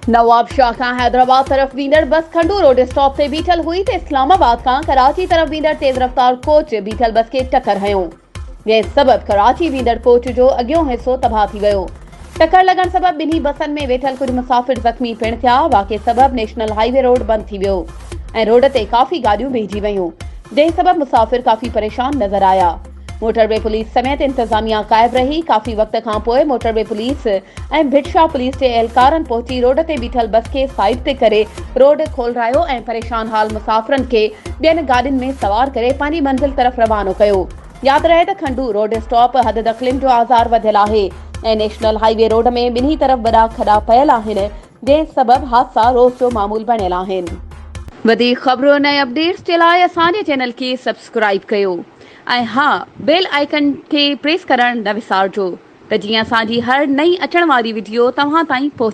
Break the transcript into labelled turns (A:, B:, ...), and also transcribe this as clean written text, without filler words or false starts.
A: नवाब शाह खां हैदराबाद तरफ़ वींदड़ बस Khandu road stop ते बीठल हुई त इस्लामाबाद खां कराची तरफ़ वींदड़ तेज़ रफ़्तार कोच बीठल बस खे टक्कर हयो, जंहिं सबबि कराची वींदड़ कोच जो अॻियों हिसो तबाह थी वियो। टक्कर लॻण सबबि ॿिन्ही बसनि में वेठल कुझु मुसाफ़िर ज़ख़्मी पिणु थिया। वाक़े सबबि नेशनल हाईवे रोड बंदि थी वियो ऐं रोड ते काफ़ी गाॾियूं बीहिजी वयूं, जंहिं सबबि मुसाफ़िर काफ़ी परेशान नज़र आया। मोटरवे पुलिस समेत इंतजामिया क़ाइब रही। काफ़ी वक़्त खां पोइ मोटरवे पुलिस ऐं भिटशा पुलिस जे एहलकारनि पहुची रोड ते बीठल बस खे साइड ते करे रोड खोलरायो ऐं परेशान हाल मुसाफ़िरनि खे ॿियनि गाॾियुनि में सवार करे पंहिंजी मंज़िल तरफ़ रवानो कयो। यादि रहे त खंडू रोड स्टॉप हद दख़िलनि जो आज़ार वधियल आहे ऐं नेशनल हाईवे रोड में ॿिन्ही तरफ़ वॾा खॾा पियल आहिनि, जंहिं सबबि हादसा रोज़ जो मामूल बणियल आहिनि। वधीक ख़बरूं ऐं अपडेट्स जे लाइ असांजे चैनल खे सब्सक्राइब कयो ऐं हा, बेल आइकन खे प्रेस करणु न विसारिजो त जीअं असांजी हर नई अचण वारी वीडियो तव्हां ताईं पहुचे।